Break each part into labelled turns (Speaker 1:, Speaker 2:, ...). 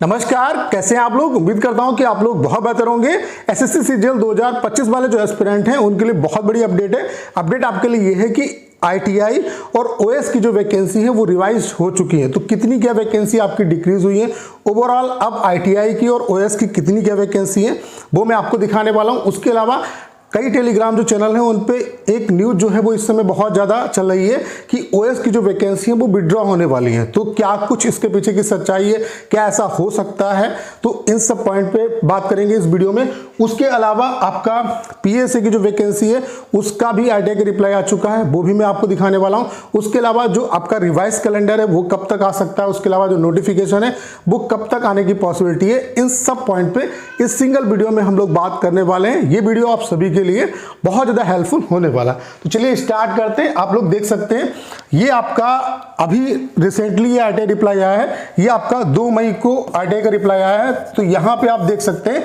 Speaker 1: नमस्कार, कैसे हैं आप लोग। उम्मीद करता हूं कि आप लोग बहुत बेहतर होंगे। एसएससी सीजीएल 2025 वाले जो एस्पिरेंट हैं उनके लिए बहुत बड़ी अपडेट है। अपडेट आपके लिए ये है कि आईटीआई और ओएस की जो वैकेंसी है वो रिवाइज हो चुकी है। तो कितनी क्या वैकेंसी आपकी डिक्रीज हुई है, ओवरऑल अब आईटीआई की और ओएस की कितनी क्या वैकेंसी है वो मैं आपको दिखाने वाला हूं। उसके अलावा कई टेलीग्राम जो चैनल हैं उन पे एक न्यूज़ जो है वो इस समय बहुत ज़्यादा चल रही है कि ओएस की जो वैकेंसी है वो विड्रॉ होने वाली है। तो क्या कुछ इसके पीछे की सच्चाई है, क्या ऐसा हो सकता है, तो इन सब पॉइंट पे बात करेंगे इस वीडियो में। उसके अलावा आपका पीएसए की जो वैकेंसी है उसका भी आईटीआई का रिप्लाई आ चुका है, वो भी मैं आपको दिखाने वाला हूँ। उसके अलावा जो आपका रिवाइज कैलेंडर है वो कब तक आ सकता है, उसके अलावा जो नोटिफिकेशन है वो कब तक आने की पॉसिबिलिटी है, इन सब पॉइंट पे इस सिंगल वीडियो में हम लोग बात करने वाले हैं। ये वीडियो आप सभी के लिए बहुत ज्यादा हेल्पफुल होने वाला। तो चलिए स्टार्ट करते हैं। आप लोग देख सकते हैं ये आपका अभी रिसेंटली ये आईटीआई रिप्लाई आया है। ये आपका 2 मई को आईटीआई का रिप्लाई आया है। तो यहां पे आप देख सकते हैं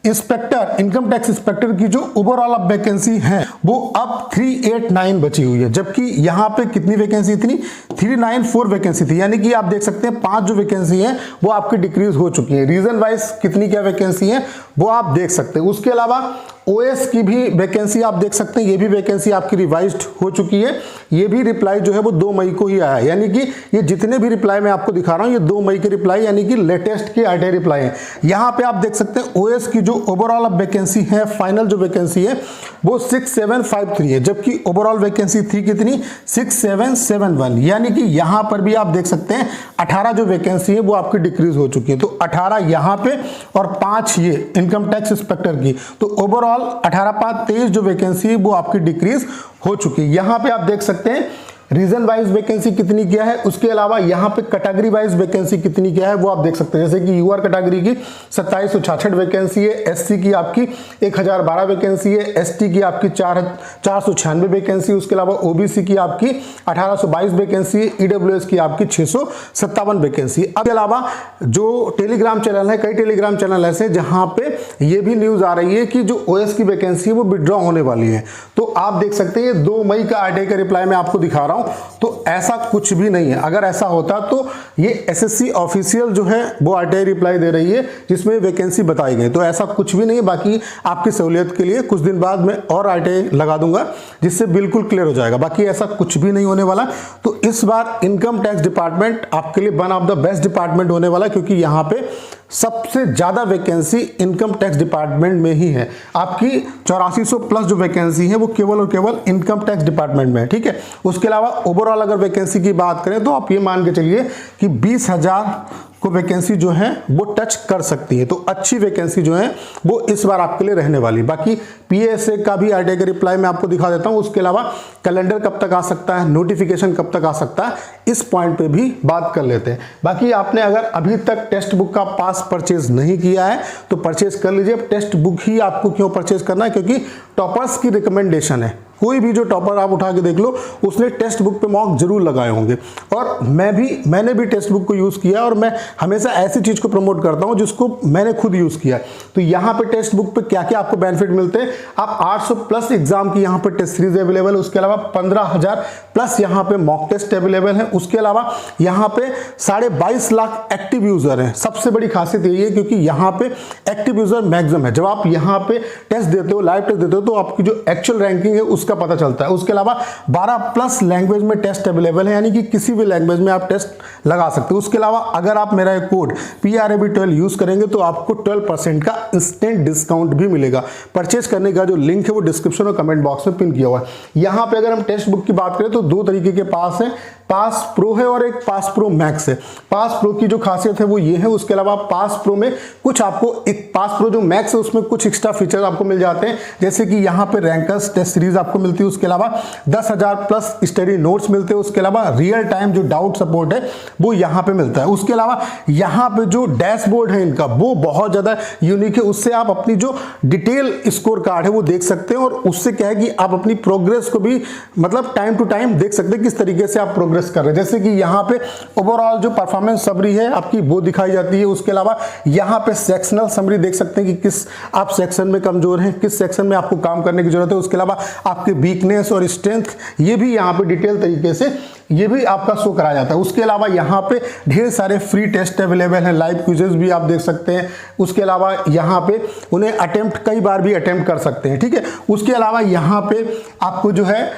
Speaker 1: इंस्पेक्टर, इनकम टैक्स इंस्पेक्टर की जो ओवरऑल अब वैकेंसी है वो अब 389 बची हुई है, जबकि यहां पे कितनी वैकेंसी थी, 394 वैकेंसी थी। यानी कि आप देख सकते हैं 5 जो वैकेंसी है वो आपकी डिक्रीज हो चुकी है। रीजन वाइज कितनी क्या वैकेंसी है वो आप देख सकते हैं। उसके अलावा ओएस की भी वैकेंसी आप देख सकते हैं, ये भी वैकेंसी आपकी रिवाइज्ड हो चुकी है। ये भी रिप्लाई जो है वो 2 मई को ही आया है। यानी कि ये जितने भी रिप्लाई मैं आपको दिखा रहा हूं ये 2 मई के रिप्लाई यानी कि लेटेस्ट के आईटीआई रिप्लाई है। यहां पे आप देख सकते हैं ओएस की जो ओवरऑल अब वैकेंसी है, फाइनल जो वैकेंसी है वो 6753 है, जबकि ओवरऑल वैकेंसी थी कितनी, 6771। यानी कि यहां पर भी आप देख सकते हैं 18 जो वैकेंसी है वो आपकी डिक्रीज हो चुकी है। तो 18 यहां पे और 5 ये इनकम टैक्स इंस्पेक्टर की, तो ओवरऑल 18 5 23 जो वैकेंसी है वो आपकी डिक्रीज हो चुकी है। यहां पे आप देख सकते हैं रीजन वाइज वैकेंसी कितनी क्या है, उसके अलावा यहां पे कैटेगरी वाइज वैकेंसी कितनी क्या है वो आप देख सकते हैं। जैसे कि यूआर कैटेगरी की 2766 वैकेंसी है, एससी की आपकी 1012 वैकेंसी है, एसटी की आपकी 496 वैकेंसी, उसके अलावा ओबीसी की आपकी 1822 वैकेंसी है, ईडब्ल्यूएस की आपकी 657 वैकेंसी। अब के अलावा जो टेलीग्राम चैनल है, कई टेलीग्राम चैनल ऐसे जहां पे ये भी न्यूज आ रही है कि जो ओएस की वैकेंसी है वो विड्रॉ होने वाली है। तो आप देख सकते हैं 2 मई का आईटीआई का रिप्लाई मैं आपको दिखा रहा हूं। तो ऐसा कुछ भी नहीं है। अगर ऐसा होता तो ये एसएससी ऑफिशियल जो है वो आईटीआई रिप्लाई दे रही है जिसमें वैकेंसी बताई गई। तो ऐसा कुछ भी नहीं है। बाकी आपकी सहूलियत के लिए कुछ दिन बाद मैं और आईटीआई लगा दूंगा जिससे बिल्कुल क्लियर हो जाएगा। बाकी ऐसा कुछ भी नहीं होने वाला। तो इस बार इनकम टैक्स डिपार्टमेंट आपके लिए one of the best department होने वाला, क्योंकि यहाँ पे सबसे ज्यादा वैकेंसी इनकम टैक्स डिपार्टमेंट में ही है। आपकी 8400 प्लस जो वैकेंसी है वो केवल और केवल इनकम टैक्स डिपार्टमेंट में है। ठीक है। उसके अलावा ओवरऑल अगर वैकेंसी की बात करें तो आप ये मान के चलिए कि 20,000 को वैकेंसी जो है वो टच कर सकती है। तो अच्छी वैकेंसी जो है वो इस बार आपके लिए रहने वाली। बाकी पीएसए का भी आईटीआई का रिप्लाई मैं आपको दिखा देता हूं। उसके अलावा कैलेंडर कब तक आ सकता है, नोटिफिकेशन कब तक आ सकता है, इस पॉइंट पे भी बात कर लेते हैं। बाकी आपने अगर अभी तक टेक्स्ट बुक का पास परचेज नहीं किया है तो परचेज कर लीजिए। टेक्स्ट बुक ही आपको क्यों परचेज करना है, क्योंकि टॉपर्स की रिकमेंडेशन है। कोई भी जो टॉपर आप उठा के देख लो उसने टेक्स्ट बुक पे मॉक जरूर लगाए होंगे, और मैंने भी टेक्स्ट बुक को यूज किया और मैं हमेशा ऐसी चीज को प्रमोट करता हूं जिसको मैंने खुद यूज किया। तो यहाँ पे टेक्स्ट बुक पे क्या क्या आपको बेनिफिट मिलते हैं, आप 800 प्लस एग्जाम की यहाँ पे टेस्ट सीरीज अवेलेबल है। उसके अलावा 15,000 प्लस यहाँ पे मॉक टेस्ट अवेलेबल है। उसके अलावा यहाँ पे 22.5 लाख एक्टिव यूजर हैं। सबसे बड़ी खासियत यही है क्योंकि यहाँ पे एक्टिव यूजर मैक्सिमम है। जब आप यहाँ पे टेस्ट देते हो, लाइव टेस्ट देते हो, तो आपकी जो एक्चुअल रैंकिंग है उसका पता चलता है। उसके अलावा 12 प्लस लैंग्वेज में टेस्ट अवेलेबल है, यानी कि किसी भी लैंग्वेज में आप टेस्ट लगा सकते हो। उसके अलावा अगर आप मेरा एक कोड PRAB12 यूज करेंगे तो आपको 12% का इंस्टेंट डिस्काउंट भी मिलेगा। परचेज करने का जो लिंक है वो डिस्क्रिप्शन और कमेंट बॉक्स में पिन किया हुआ है। यहाँ पे अगर हम टेक्स्ट बुक की बात करें तो 2 तरीके के पास है, पास प्रो है और एक पास प्रो मैक्स है। पास प्रो की जो खासियत है वो ये है। उसके अलावा पास प्रो में कुछ आपको, एक पास प्रो जो मैक्स है उसमें कुछ एक्स्ट्रा फीचर आपको मिल जाते हैं, जैसे कि यहाँ पे रैंकर्स टेस्ट सीरीज आपको मिलती है। उसके अलावा 10,000 प्लस स्टडी नोट्स मिलते हैं। उसके अलावा रियल टाइम जो डाउट सपोर्ट है वो यहाँ पे मिलता है। उसके अलावा यहाँ पे जो डैशबोर्ड है इनका वो बहुत ज्यादा यूनिक है। उससे आप अपनी जो डिटेल स्कोर कार्ड है वो देख सकते हैं, और उससे क्या है कि आप अपनी प्रोग्रेस को भी मतलब टाइम टू टाइम देख सकते हैं किस तरीके से आप प्रोग्रेस कर रहे हैं। जैसे कि यहाँ पे ओवरऑल जो परफॉर्मेंस समरी है आपकी वो दिखाई जाती है। उसके अलावा यहाँ पे सेक्शनल समरी देख सकते हैं कि किस आप सेक्शन में कमजोर हैं, किस सेक्शन में आपको काम करने की जरूरत है। उसके अलावा आपके वीकनेस और स्ट्रेंथ ये भी यहाँ पे डिटेल तरीके से ये भी आपका शो कराया जाता है। उसके अलावा यहाँ पे ढेर सारे फ्री टेस्ट अवेलेबल हैं, लाइव क्विजेस भी आप देख सकते हैं। उसके अलावा यहाँ पे उन्हें अटेम्प्ट कई बार भी अटेम्प्ट कर सकते हैं, ठीक है। उसके अलावा यहाँ पे आपको जो है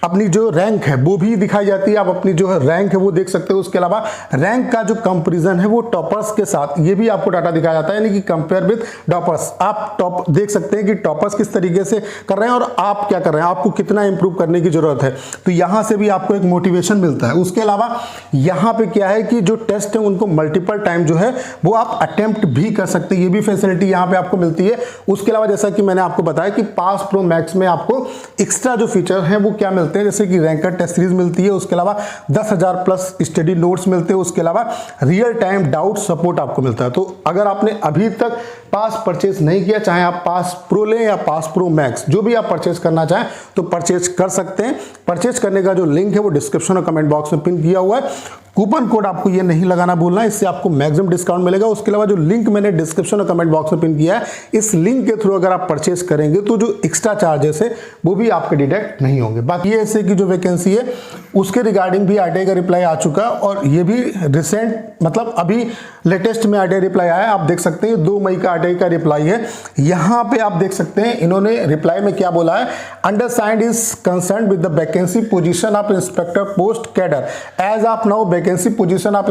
Speaker 1: अपनी जो रैंक है वो भी दिखाई जाती है, आप अपनी जो है रैंक है वो देख सकते हो। उसके अलावा रैंक का जो कंपैरिजन है वो टॉपर्स के साथ ये भी आपको डाटा दिखाया जाता है, यानी कि कंपेयर विद टॉपर्स। आप टॉप देख सकते हैं कि टॉपर्स किस तरीके से कर रहे हैं और आप क्या कर रहे हैं, आपको कितना इंप्रूव करने की जरूरत है। तो यहां से भी आपको एक मोटिवेशन मिलता है। उसके अलावा यहाँ पे क्या है कि जो टेस्ट है उनको मल्टीपल टाइम जो है वो आप अटेम्प्ट भी कर सकते हैं, ये भी फैसिलिटी यहाँ पे आपको मिलती है। उसके अलावा जैसा कि मैंने आपको बताया कि पास प्रो मैक्स में आपको एक्स्ट्रा जो फीचर है वो क्या मिलते हैं, जैसे कि रैंकर टेस्ट सीरीज मिलती है। उसके अलावा 10,000 प्लस स्टडी नोट्स मिलते हैं। उसके अलावा रियल टाइम डाउट सपोर्ट आपको मिलता है। तो अगर आपने अभी तक पास परचेज नहीं किया, चाहे आप पास प्रो लें या पास प्रो मैक्स, जो भी आप परचेज करना चाहें तो परचेज कर सकते हैं। परचेज करने का जो लिंक है वो डिस्क्रिप्शन और कमेंट बॉक्स में पिन किया हुआ है। कूपन कोड आपको ये नहीं लगाना भूलना है, इससे आपको मैक्सिमम डिस्काउंट मिलेगा। उसके अलावा जो लिंक मैंने डिस्क्रिप्शन और कमेंट बॉक्स में पिन किया है, इस लिंक के थ्रू अगर आप परचेज करेंगे तो जो एक्स्ट्रा चार्जेस है वो भी आपके डिडक्ट नहीं होंगे। बाकी ये ऐसे की जो वैकेंसी है उसके रिगार्डिंग भी आरटीआई का रिप्लाई आ चुका है और ये भी रिसेंट मतलब अभी लेटेस्ट में आरटीआई रिप्लाई आया है। आप देख सकते हैं 2 मई का आरटीआई का रिप्लाई है। यहाँ पे आप देख सकते हैं इन्होंने रिप्लाई में क्या बोला है, undersigned is concern with the vacancy position of inspector post cadre as of now vacancy position of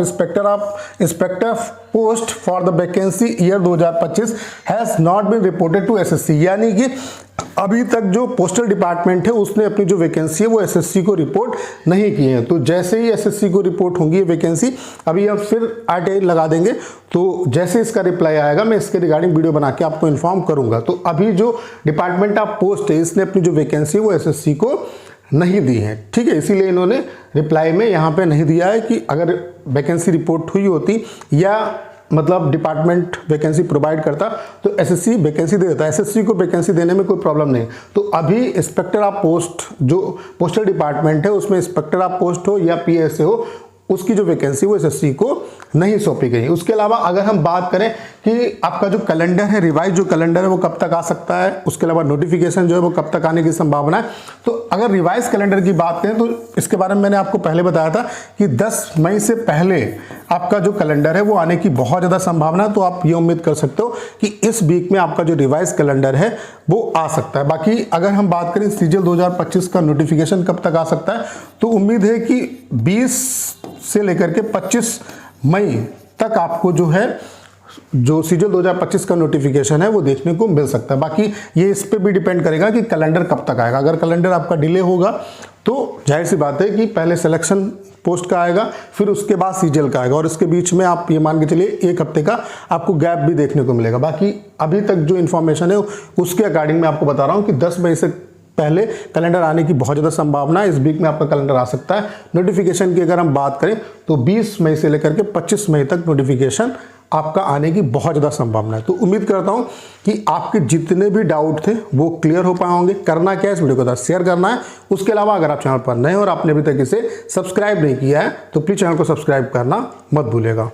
Speaker 1: inspector post for the vacancy year 2025 has not been reported to SSC. यानी कि अभी तक जो पोस्टल डिपार्टमेंट है उसने अपनी जो vacancy है वो एसएससी को रिपोर्ट नहीं की है। तो जैसे ही एसएससी को रिपोर्ट होंगी ये वैकेंसी, अभी हम फिर आरटीआई लगा देंगे। तो जैसे इसका रिप्लाई आएगा मैं इसके रिगार्डिंग वीडियो बना के आपको इन्फॉर्म करूंगा। तो अभी जो डिपार्टमेंट ऑफ पोस्ट है इसने अपनी जो वैकेंसी है वो एसएससी को नहीं दी है, ठीक है। इसीलिए इन्होंने रिप्लाई में यहाँ पे नहीं दिया है कि अगर वैकेंसी रिपोर्ट हुई होती या मतलब डिपार्टमेंट वैकेंसी प्रोवाइड करता तो एसएससी वैकेंसी दे देता। एसएससी को वैकेंसी देने में कोई प्रॉब्लम नहीं। तो अभी इंस्पेक्टर ऑफ पोस्ट जो पोस्टल डिपार्टमेंट है उसमें इंस्पेक्टर ऑफ पोस्ट हो या पीएसए हो, उसकी जो वैकेंसी वो एसएससी को नहीं सौंपी गई। उसके अलावा अगर हम बात करें कि आपका जो कैलेंडर है, रिवाइज जो कैलेंडर है वो कब तक आ सकता है, उसके अलावा नोटिफिकेशन जो है वो कब तक आने की संभावना है। तो अगर रिवाइज कैलेंडर की बात करें तो इसके बारे में मैंने आपको पहले बताया था कि 10 मई से पहले आपका जो कैलेंडर है वो आने की बहुत ज़्यादा संभावना है। तो आप ये उम्मीद कर सकते हो कि इस वीक में आपका जो रिवाइज कैलेंडर है वो आ सकता है। बाकी अगर हम बात करें सीजीएल 2025 का नोटिफिकेशन कब तक आ सकता है, तो उम्मीद है कि 20 से लेकर के 25 मई तक आपको जो है जो सीजीएल 2025 का नोटिफिकेशन है वो देखने को मिल सकता है। बाकी ये इस पे भी डिपेंड करेगा कि कैलेंडर कब तक आएगा। अगर कैलेंडर आपका डिले होगा तो जाहिर सी बात है कि पहले सिलेक्शन पोस्ट का आएगा, फिर उसके बाद सीजीएल का आएगा और इसके बीच में आप ये मान के चलिए 1 हफ्ते का आपको गैप भी देखने को मिलेगा। बाकी अभी तक जो इन्फॉर्मेशन है उसके अकॉर्डिंग मैं आपको बता रहा हूँ कि 10 मई से पहले कैलेंडर आने की बहुत ज़्यादा संभावना है। इस वीक में आपका कैलेंडर आ सकता है। नोटिफिकेशन की अगर हम बात करें तो 20 मई से लेकर के 25 मई तक नोटिफिकेशन आपका आने की बहुत ज़्यादा संभावना है। तो उम्मीद करता हूं कि आपके जितने भी डाउट थे वो क्लियर हो पाए होंगे। करना क्या है, इस वीडियो को शेयर करना है। उसके अलावा अगर आप चैनल पर नए और आपने अभी तक इसे सब्सक्राइब नहीं किया है तो प्लीज़ चैनल को सब्सक्राइब करना मत भूलिएगा।